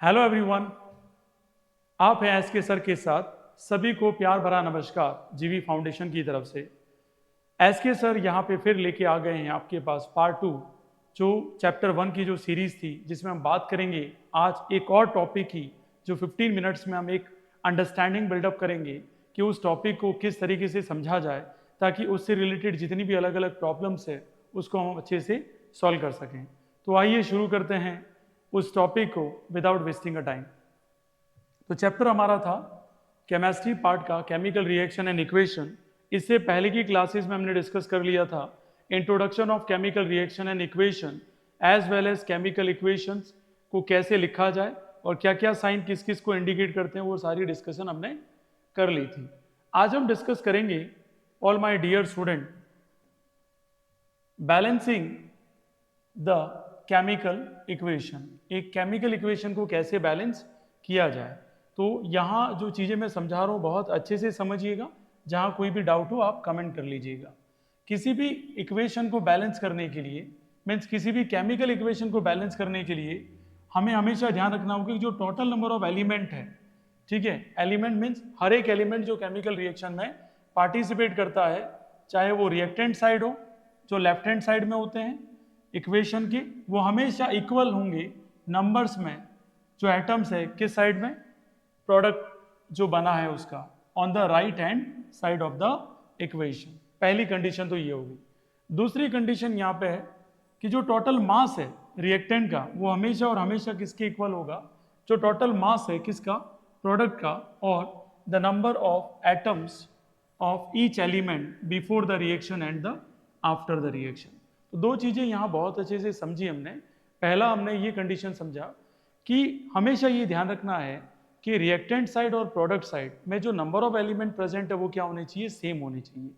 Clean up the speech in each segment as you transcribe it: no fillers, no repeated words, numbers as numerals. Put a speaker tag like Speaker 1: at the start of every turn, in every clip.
Speaker 1: Hello everyone, आप हैं S के सर के साथ। सभी को प्यार भरा नमस्कार जीवी फाउंडेशन की तरफ से। एस के सर यहाँ पे फिर लेके आ गए हैं आपके पास पार्ट 2, जो चैप्टर 1 की जो सीरीज थी, जिसमें हम बात करेंगे आज एक और टॉपिक की, जो 15 मिनट्स में हम एक अंडरस्टैंडिंग बिल्डअप करेंगे कि उस टॉपिक को किस तरीके से समझा जाए, ताकि उससे रिलेटेड जितनी भी अलग अलग प्रॉब्लम्स है उसको हम अच्छे से सॉल्व कर सकें। तो आइए शुरू करते हैं उस टॉपिक को विदाउट वेस्टिंग अ टाइम। तो चैप्टर हमारा था केमिस्ट्री पार्ट का केमिकल रिएक्शन एंड इक्वेशन। इससे पहले की क्लासेस में हमने डिस्कस कर लिया था introduction of chemical reaction and equation as well as chemical equations को कैसे लिखा जाए और क्या क्या साइन किस किस को इंडिकेट करते हैं, वो सारी डिस्कशन हमने कर ली थी। आज हम डिस्कस करेंगे, all my dear student, balancing the chemical equation. एक केमिकल इक्वेशन को कैसे बैलेंस किया जाए। तो यहाँ जो चीज़ें मैं समझा रहा हूँ बहुत अच्छे से समझिएगा। जहाँ कोई भी डाउट हो आप कमेंट कर लीजिएगा। किसी भी इक्वेशन को बैलेंस करने के लिए, मीन्स किसी भी केमिकल इक्वेशन को बैलेंस करने के लिए हमें हमेशा ध्यान रखना होगा कि जो टोटल नंबर ऑफ एलिमेंट है, ठीक है, एलिमेंट मीन्स हर एक एलिमेंट जो केमिकल रिएक्शन में पार्टिसिपेट करता है, चाहे वो रिएक्टेंट साइड हो, जो लेफ्ट हैंड साइड में होते हैं इक्वेशन के, वो हमेशा इक्वल होंगे नंबर्स में। जो एटम्स है किस साइड में, प्रोडक्ट जो बना है उसका on the right hand side of the equation. पहली कंडीशन तो ये होगी। दूसरी कंडीशन यहाँ पे है कि जो टोटल मास है रिएक्टेंट का, वो हमेशा और हमेशा किसके इक्वल होगा, जो टोटल मास है किसका, प्रोडक्ट का, और the number of atoms of each element before the reaction and the after the reaction. तो दो चीजें यहाँ बहुत अच्छे से समझी हमने। पहला हमने ये कंडीशन समझा कि हमेशा ये ध्यान रखना है कि रिएक्टेंट साइड और प्रोडक्ट साइड में जो नंबर ऑफ एलिमेंट प्रेजेंट है वो क्या होने चाहिए, सेम होने चाहिए।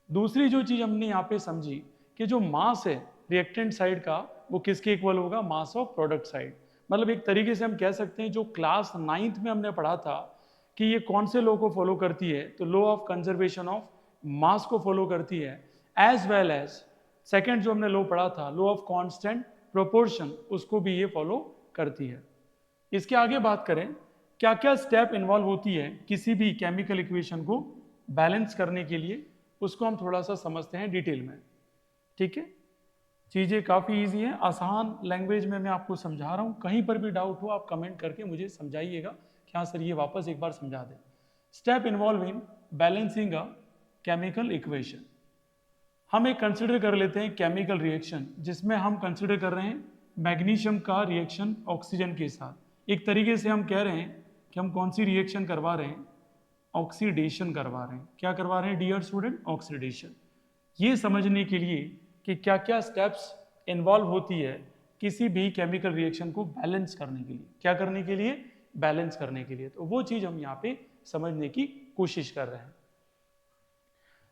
Speaker 1: दूसरी जो चीज हमने यहाँ पे समझी कि जो मास है रिएक्टेंट साइड का वो किसके इक्वल होगा, मास ऑफ प्रोडक्ट साइड। मतलब एक तरीके से हम कह सकते हैं जो क्लास 9th में हमने पढ़ा था कि ये कौन से लॉ को फॉलो करती है, तो law of conservation of mass को फॉलो करती है, एज वेल एज सेकेंड जो हमने लॉ पढ़ा था लॉ ऑफ कांस्टेंट प्रोपोर्शन, उसको भी ये फॉलो करती है। इसके आगे बात करें क्या क्या स्टेप इन्वॉल्व होती है किसी भी केमिकल इक्वेशन को बैलेंस करने के लिए, उसको हम थोड़ा सा समझते हैं डिटेल में। ठीक है, चीज़ें काफ़ी इजी हैं, आसान लैंग्वेज में मैं आपको समझा रहा हूँ। कहीं पर भी डाउट हो आप कमेंट करके मुझे समझाइएगा कि हाँ सर ये वापस एक बार समझा दें। Step involve in balancing a chemical equation. हम एक कंसिडर कर लेते हैं केमिकल रिएक्शन, जिसमें हम कंसिडर कर रहे हैं मैग्नीशियम का रिएक्शन ऑक्सीजन के साथ। एक तरीके से हम कह रहे हैं कि हम कौन सी रिएक्शन करवा रहे हैं, ऑक्सीडेशन करवा रहे हैं। क्या करवा रहे हैं डियर स्टूडेंट, ऑक्सीडेशन। ये समझने के लिए कि क्या क्या स्टेप्स इन्वॉल्व होती है किसी भी केमिकल रिएक्शन को बैलेंस करने के लिए, क्या करने के लिए, बैलेंस करने के लिए, तो वो चीज़ हम यहाँ पे समझने की कोशिश कर रहे हैं।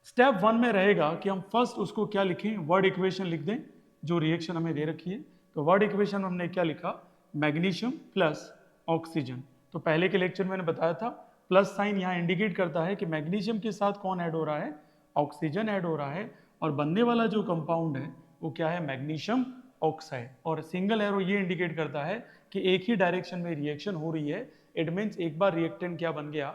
Speaker 1: स्टेप 1 में रहेगा कि हम फर्स्ट उसको क्या लिखें, वर्ड इक्वेशन लिख दें जो रिएक्शन हमें दे रखी है। तो वर्ड इक्वेशन हमने क्या लिखा, मैग्नीशियम प्लस ऑक्सीजन। तो पहले के लेक्चर में मैंने बताया था प्लस साइन यहाँ इंडिकेट करता है कि मैग्नीशियम के साथ कौन ऐड हो रहा है, ऑक्सीजन ऐड हो रहा है, और बनने वाला जो कंपाउंड है वो क्या है, मैग्नीशियम ऑक्साइड। और सिंगल एरो ये इंडिकेट करता है कि एक ही डायरेक्शन में रिएक्शन हो रही है। इट मीन्स एक बार रिएक्टेंट क्या बन गया,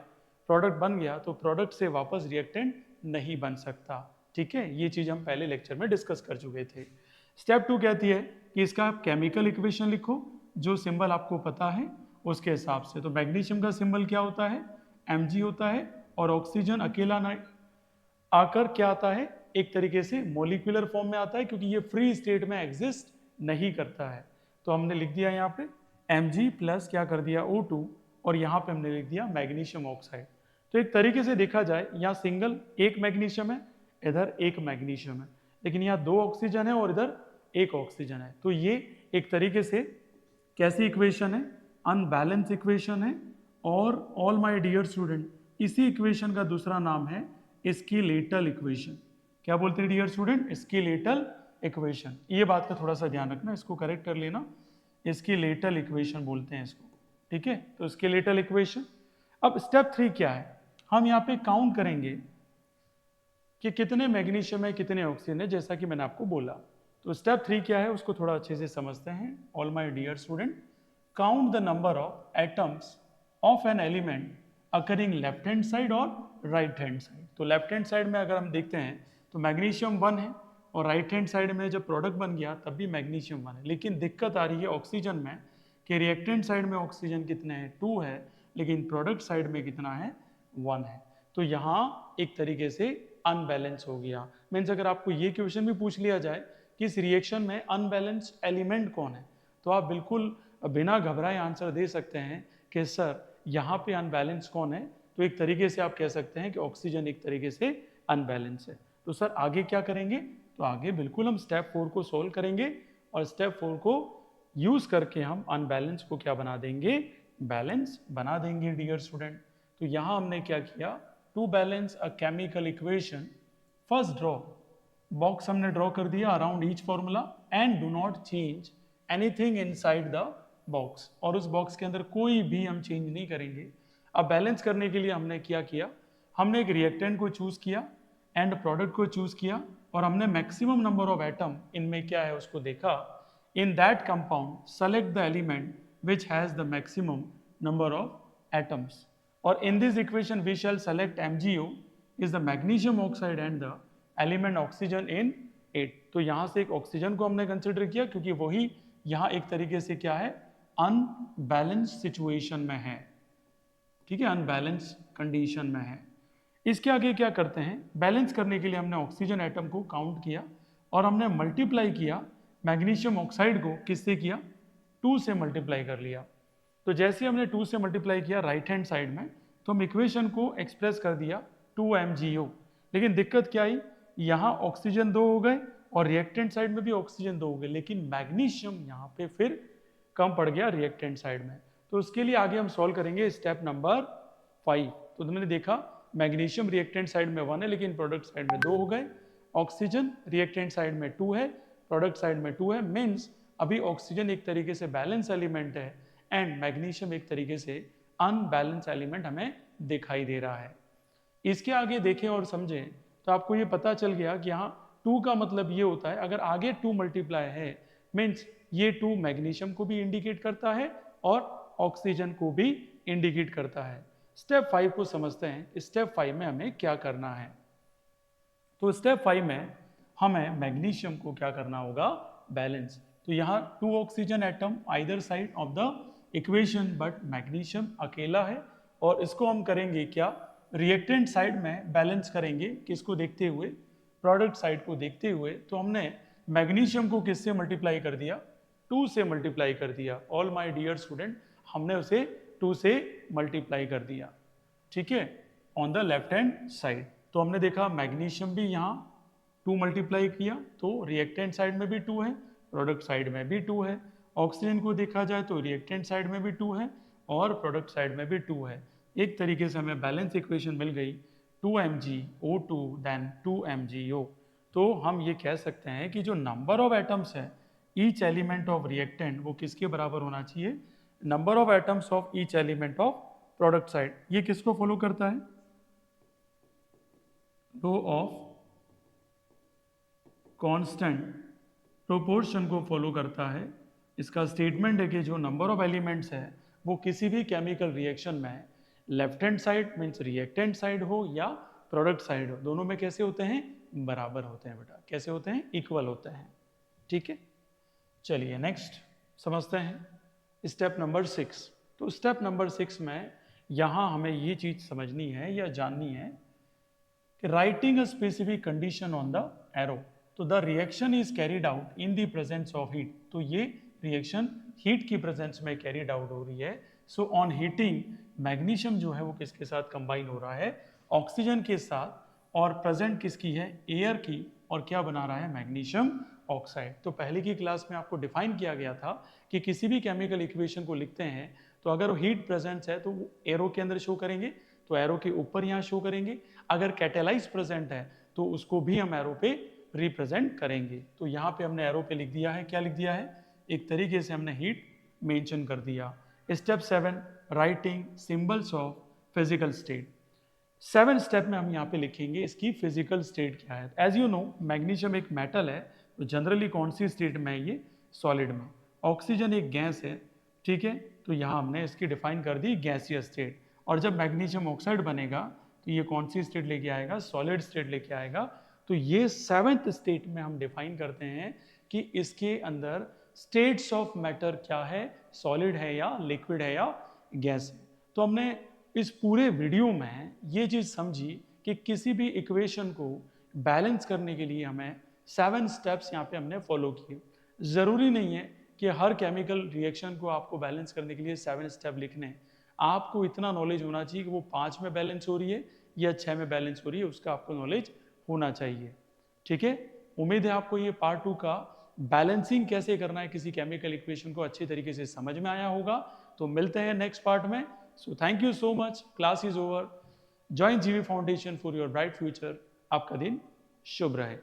Speaker 1: प्रोडक्ट बन गया, तो प्रोडक्ट से वापस रिएक्टेंट नहीं बन सकता। ठीक है, ये चीज हम पहले लेक्चर में डिस्कस कर चुके थे। स्टेप 2 कहती है कि इसका आप केमिकल इक्वेशन लिखो, जो सिंबल आपको पता है उसके हिसाब से। तो मैग्नीशियम का सिंबल क्या होता है, Mg होता है, और ऑक्सीजन अकेला ना आकर क्या आता है, एक तरीके से मोलिकुलर फॉर्म में आता है, क्योंकि ये फ्री स्टेट में एग्जिस्ट नहीं करता है। तो हमने लिख दिया यहाँ पे Mg प्लस क्या कर दिया O2, और यहाँ पे हमने लिख दिया मैग्नीशियम ऑक्साइड। तो एक तरीके से देखा जाए यहाँ सिंगल एक मैग्नीशियम है, इधर एक मैग्नीशियम है, लेकिन यहाँ दो ऑक्सीजन है और इधर एक ऑक्सीजन है। तो ये एक तरीके से कैसी इक्वेशन है, अनबैलेंस इक्वेशन है। और ऑल माय डियर स्टूडेंट, इसी इक्वेशन का दूसरा नाम है स्केलेटल इक्वेशन। क्या बोलते हैं डियर स्टूडेंट, स्केलेटल इक्वेशन। ये बात का थोड़ा सा ध्यान रखना, इसको करेक्ट कर लेना, स्केलेटल इक्वेशन बोलते हैं इसको। ठीक है, तो स्केलेटल इक्वेशन। अब स्टेप 3 क्या है, हम यहाँ पे काउंट करेंगे कि कितने मैग्नीशियम है कितने ऑक्सीजन है, जैसा कि मैंने आपको बोला। तो स्टेप 3 क्या है उसको थोड़ा अच्छे से समझते हैं, all my dear student. Count the number of atoms of an element occurring left hand side और राइट हैंड साइड। तो लेफ्ट हैंड साइड में अगर हम देखते हैं तो मैग्नीशियम 1 है, और राइट हैंड साइड में जब प्रोडक्ट बन गया तब भी मैग्नीशियम 1 है। लेकिन दिक्कत आ रही है ऑक्सीजन में कि रिएक्टेंट साइड में ऑक्सीजन कितने हैं, 2 है, लेकिन प्रोडक्ट साइड में कितना है, 1 है। तो यहाँ एक तरीके से अनबैलेंस हो गया। मीन्स अगर आपको ये क्वेश्चन भी पूछ लिया जाए कि इस रिएक्शन में अनबैलेंस एलिमेंट कौन है, तो आप बिल्कुल बिना घबराए आंसर दे सकते हैं कि सर यहाँ पे अनबैलेंस कौन है। तो एक तरीके से आप कह सकते हैं कि ऑक्सीजन एक तरीके से अनबैलेंस है। तो सर आगे क्या करेंगे, तो आगे बिल्कुल हम स्टेप 4 को सोल्व करेंगे, और स्टेप 4 को यूज करके हम अनबैलेंस को क्या बना देंगे, बैलेंस बना देंगे डियर स्टूडेंट। तो यहाँ हमने क्या किया, to balance a chemical equation, first draw, box हमने ड्रॉ कर दिया around each formula, and do not change anything inside the box, और उस बॉक्स के अंदर कोई भी हम चेंज नहीं करेंगे। अब बैलेंस करने के लिए हमने क्या किया, हमने एक रिएक्टेंट को चूज किया, एंड प्रोडक्ट को चूज किया, और हमने मैक्सिमम नंबर ऑफ एटम इनमें क्या है उसको देखा। In that compound select the element which has the maximum number of atoms, और in this equation we shall select MgO is the magnesium oxide and the element oxygen in it. तो यहाँ से एक ऑक्सीजन को हमने consider किया क्योंकि वही यहाँ एक तरीके से क्या है, अनबैलेंस सिचुएशन में है, ठीक है, अनबैलेंस कंडीशन में है। इसके आगे क्या करते हैं, बैलेंस करने के लिए हमने ऑक्सीजन एटम को काउंट किया, और हमने मल्टीप्लाई किया मैग्नीशियम ऑक्साइड को, किससे किया, 2 से मल्टीप्लाई कर लिया। तो जैसे हमने 2 से मल्टीप्लाई किया राइट हैंड साइड में, तो हम इक्वेशन को एक्सप्रेस कर दिया 2MgO। लेकिन दिक्कत क्या आई, यहाँ ऑक्सीजन 2 हो गए और रिएक्टेंट साइड में भी ऑक्सीजन 2 हो गए, लेकिन मैग्नीशियम यहाँ पे फिर कम पड़ गया रिएक्टेंट साइड में। तो उसके लिए आगे हम सॉल्व करेंगे स्टेप नंबर 5। तो तुमने देखा मैग्नीशियम रिएक्टेंट साइड में 1 है, लेकिन प्रोडक्ट साइड में 2 हो गए। ऑक्सीजन रिएक्टेंट साइड में 2 है, प्रोडक्ट साइड में 2 है। मीन्स अभी ऑक्सीजन एक तरीके से बैलेंस एलिमेंट है, एंड मैग्नीशियम एक तरीके से अनबैलेंस एलिमेंट हमें दिखाई दे रहा है। इसके आगे देखें और समझें तो आपको ये पता चल गया कि यहाँ 2 का मतलब ये होता है, अगर आगे 2 मल्टीप्लाई है मीन्स ये 2 मैग्नीशियम को भी इंडिकेट करता है और ऑक्सीजन को भी इंडिकेट करता है। स्टेप 5 को समझते हैं, स्टेप 5 में हमें क्या करना है। तो स्टेप 5 में हमें मैग्नीशियम को क्या करना होगा, बैलेंस। तो यहाँ 2 oxygen atom either side of the equation, but magnesium अकेला है, और इसको हम करेंगे क्या, रिएक्टेंट साइड में बैलेंस करेंगे, किसको देखते हुए, प्रोडक्ट साइड को देखते हुए। तो हमने मैग्नीशियम को किससे मल्टीप्लाई कर दिया, 2 से मल्टीप्लाई कर दिया। ऑल माय डियर स्टूडेंट, हमने उसे 2 से मल्टीप्लाई कर दिया, ठीक है, on the left hand side. तो हमने देखा मैग्नीशियम भी यहाँ 2 मल्टीप्लाई किया, तो रिएक्टेंट साइड में भी 2 है, प्रोडक्ट साइड में भी 2 है। ऑक्सीजन को देखा जाए तो रिएक्टेंट साइड में भी 2 है और प्रोडक्ट साइड में भी 2 है। एक तरीके से हमें बैलेंस इक्वेशन मिल गई, 2MgO2 देन 2MgO। तो हम ये कह सकते हैं कि जो नंबर ऑफ एटम्स है ईच एलिमेंट ऑफ रिएक्टेंट, वो किसके बराबर होना चाहिए, number of atoms of each element of product side. ये किसको फॉलो करता है, लॉ ऑफ कांस्टेंट प्रोपोर्शन को फॉलो करता है। इसका स्टेटमेंट है कि जो नंबर ऑफ एलिमेंट्स है वो किसी भी केमिकल रिएक्शन में left hand side means reactant side हो या प्रोडक्ट साइड हो, दोनों में कैसे होते हैं, बराबर होते हैं बेटा, कैसे होते हैं, इक्वल होते हैं, ठीक है। चलिए नेक्स्ट समझते हैं स्टेप नंबर 6। तो स्टेप नंबर 6 में यहाँ हमें ये चीज़ समझनी है या जाननी है कि writing a specific condition on the arrow. तो the reaction is carried out in the presence of heat. तो ये रिएक्शन हीट की प्रेजेंस में कैरीड आउट हो रही है। सो ऑन हीटिंग मैग्नीशियम जो है वो किसके साथ कंबाइन हो रहा है, ऑक्सीजन के साथ, और प्रेजेंट किसकी है, एयर की, और क्या बना रहा है, मैग्नीशियम ऑक्साइड। तो पहले की क्लास में आपको डिफाइन किया गया था कि किसी भी केमिकल इक्वेशन को लिखते हैं तो अगर हीट प्रेजेंट है तो वो एरो के अंदर शो करेंगे, तो एरो के ऊपर यहाँ शो करेंगे। अगर कैटेलाइज प्रेजेंट है तो उसको भी हम एरो पे रिप्रेजेंट करेंगे। तो यहाँ पे हमने एरो पे लिख दिया है, क्या लिख दिया है, एक तरीके से हमने हीट मेंशन कर दिया। Step 7 writing symbols of physical state. 7 step में हम यहाँ पे लिखेंगे इसकी फिजिकल स्टेट क्या है। एज यू नो मैग्नीशियम एक मेटल है, तो जनरली कौन सी स्टेट में है ये, सॉलिड में। ऑक्सीजन एक गैस है, ठीक है, तो यहाँ हमने इसकी डिफाइन कर दी गैसियस स्टेट। और जब मैग्नीशियम ऑक्साइड बनेगा तो ये कौन सी स्टेट लेके आएगा, सॉलिड स्टेट लेके आएगा। तो ये 7th स्टेट में हम डिफाइन करते हैं कि इसके अंदर स्टेट्स ऑफ मैटर क्या है, सॉलिड है या लिक्विड है या गैस है। तो हमने इस पूरे वीडियो में ये चीज़ समझी कि किसी भी इक्वेशन को बैलेंस करने के लिए हमें 7 स्टेप्स यहाँ पे हमने फॉलो किए। ज़रूरी नहीं है कि हर केमिकल रिएक्शन को आपको बैलेंस करने के लिए 7 स्टेप लिखने हैं। आपको इतना नॉलेज होना चाहिए कि वो 5 में बैलेंस हो रही है या 6 में बैलेंस हो रही है, उसका आपको नॉलेज होना चाहिए। ठीक है, उम्मीद है आपको ये पार्ट 2 का बैलेंसिंग कैसे करना है किसी केमिकल इक्वेशन को अच्छी तरीके से समझ में आया होगा। तो मिलते हैं नेक्स्ट पार्ट में। So thank you so much, class is over. Join GV foundation for your bright future. आपका दिन शुभ रहे।